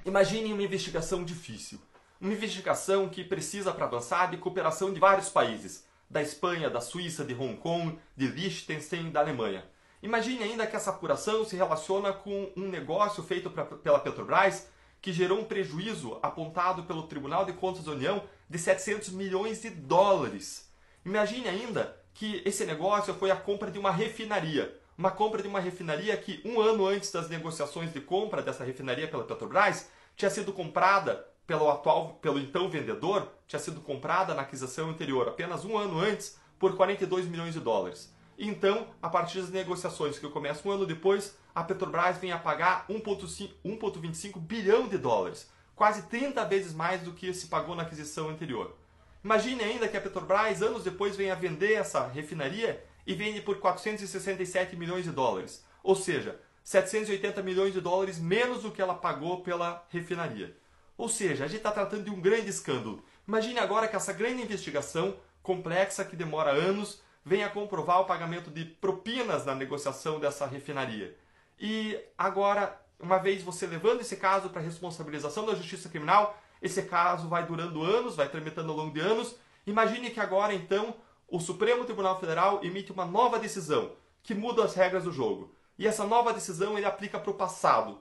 Imagine uma investigação difícil. Uma investigação que precisa, para avançar, de cooperação de vários países. Da Espanha, da Suíça, de Hong Kong, de Liechtenstein, da Alemanha. Imagine ainda que essa apuração se relaciona com um negócio feito pela Petrobras que gerou um prejuízo apontado pelo Tribunal de Contas da União de 700 milhões de dólares. Imagine ainda que esse negócio foi a compra de uma refinaria. Uma compra de uma refinaria que, um ano antes das negociações de compra dessa refinaria pela Petrobras, tinha sido comprada pelo então vendedor, tinha sido comprada na aquisição anterior, apenas um ano antes, por 42 milhões de dólares. E então, a partir das negociações que começam um ano depois, a Petrobras vem a pagar 1,25 bilhão de dólares, quase 30 vezes mais do que se pagou na aquisição anterior. Imagine ainda que a Petrobras, anos depois, venha a vender essa refinaria e vende por 467 milhões de dólares, ou seja, 780 milhões de dólares menos do que ela pagou pela refinaria. Ou seja, a gente está tratando de um grande escândalo. Imagine agora que essa grande investigação, complexa, que demora anos, venha a comprovar o pagamento de propinas na negociação dessa refinaria. E agora, uma vez você levando esse caso para a responsabilização da justiça criminal, esse caso vai durando anos, vai tramitando ao longo de anos. Imagine que agora, então, o Supremo Tribunal Federal emite uma nova decisão que muda as regras do jogo. E essa nova decisão ele aplica para o passado,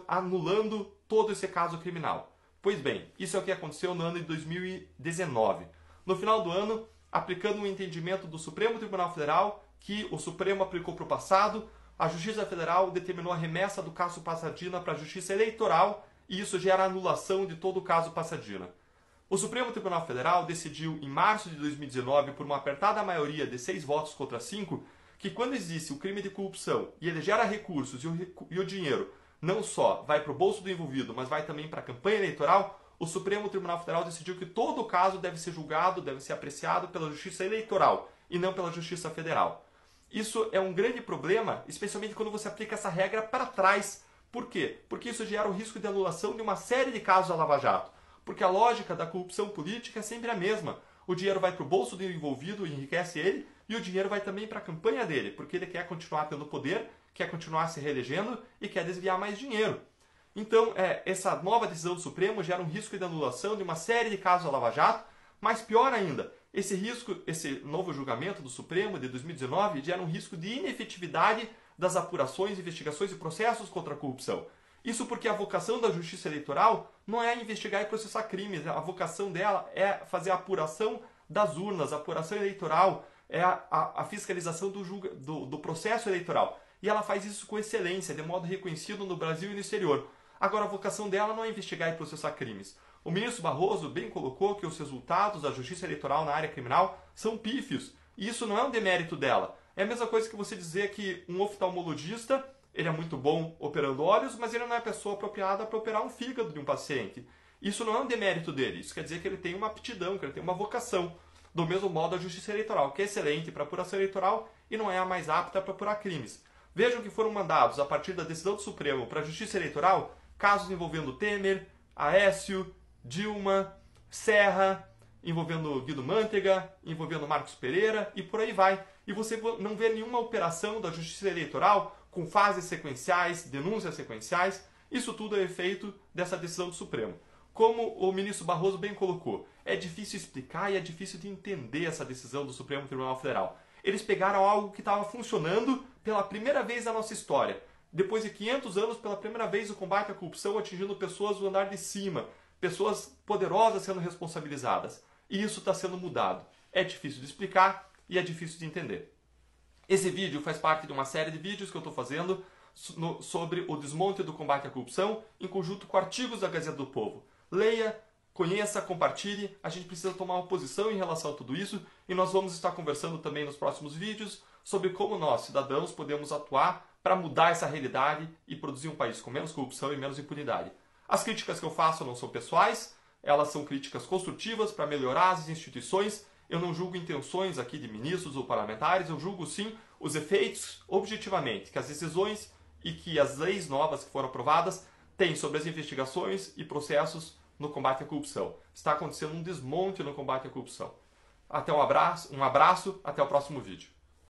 anulando todo esse caso criminal. Pois bem, isso é o que aconteceu no ano de 2019. No final do ano, aplicando um entendimento do Supremo Tribunal Federal, que o Supremo aplicou para o passado, a Justiça Federal determinou a remessa do caso Passadina para a Justiça Eleitoral e isso gera a anulação de todo o caso Passadina. O Supremo Tribunal Federal decidiu, em março de 2019, por uma apertada maioria de 6 votos contra 5, que quando existe o crime de corrupção e ele gera recursos e o dinheiro não só vai para o bolso do envolvido, mas vai também para a campanha eleitoral, o Supremo Tribunal Federal decidiu que todo o caso deve ser julgado, deve ser apreciado pela Justiça Eleitoral e não pela Justiça Federal. Isso é um grande problema, especialmente quando você aplica essa regra para trás. Por quê? Porque isso gera o risco de anulação de uma série de casos da Lava Jato. Porque a lógica da corrupção política é sempre a mesma. O dinheiro vai para o bolso do envolvido, enriquece ele, e o dinheiro vai também para a campanha dele, porque ele quer continuar tendo poder, quer continuar se reelegendo e quer desviar mais dinheiro. Então, essa nova decisão do Supremo gera um risco de anulação de uma série de casos da Lava Jato, mas pior ainda, esse novo julgamento do Supremo de 2019 gera um risco de inefetividade das apurações, investigações e processos contra a corrupção. Isso porque a vocação da Justiça Eleitoral não é investigar e processar crimes, a vocação dela é fazer a apuração das urnas, a apuração eleitoral, é a fiscalização do processo eleitoral. E ela faz isso com excelência, de modo reconhecido no Brasil e no exterior. Agora, a vocação dela não é investigar e processar crimes. O ministro Barroso bem colocou que os resultados da Justiça Eleitoral na área criminal são pífios. E isso não é um demérito dela. É a mesma coisa que você dizer que um oftalmologista, ele é muito bom operando olhos, mas ele não é a pessoa apropriada para operar um fígado de um paciente. Isso não é um demérito dele. Isso quer dizer que ele tem uma aptidão, que ele tem uma vocação. Do mesmo modo, a Justiça Eleitoral, que é excelente para apuração eleitoral e não é a mais apta para apurar crimes. Vejam que foram mandados, a partir da decisão do Supremo para a Justiça Eleitoral, casos envolvendo Temer, Aécio, Dilma, Serra, envolvendo Guido Mantega, envolvendo Marcos Pereira e por aí vai. E você não vê nenhuma operação da Justiça Eleitoral com fases sequenciais, denúncias sequenciais. Isso tudo é efeito dessa decisão do Supremo. Como o ministro Barroso bem colocou, é difícil explicar e é difícil de entender essa decisão do Supremo Tribunal Federal. Eles pegaram algo que estava funcionando pela primeira vez na nossa história. Depois de 500 anos, pela primeira vez, o combate à corrupção atingindo pessoas do andar de cima, pessoas poderosas sendo responsabilizadas. E isso está sendo mudado. É difícil de explicar e é difícil de entender. Esse vídeo faz parte de uma série de vídeos que eu estou fazendo sobre o desmonte do combate à corrupção, em conjunto com artigos da Gazeta do Povo. Leia, conheça, compartilhe. A gente precisa tomar uma posição em relação a tudo isso e nós vamos estar conversando também nos próximos vídeos sobre como nós, cidadãos, podemos atuar para mudar essa realidade e produzir um país com menos corrupção e menos impunidade. As críticas que eu faço não são pessoais, elas são críticas construtivas para melhorar as instituições. Eu não julgo intenções aqui de ministros ou parlamentares, eu julgo sim os efeitos objetivamente que as decisões e que as leis novas que foram aprovadas têm sobre as investigações e processos no combate à corrupção. Está acontecendo um desmonte no combate à corrupção. Um abraço, até o próximo vídeo.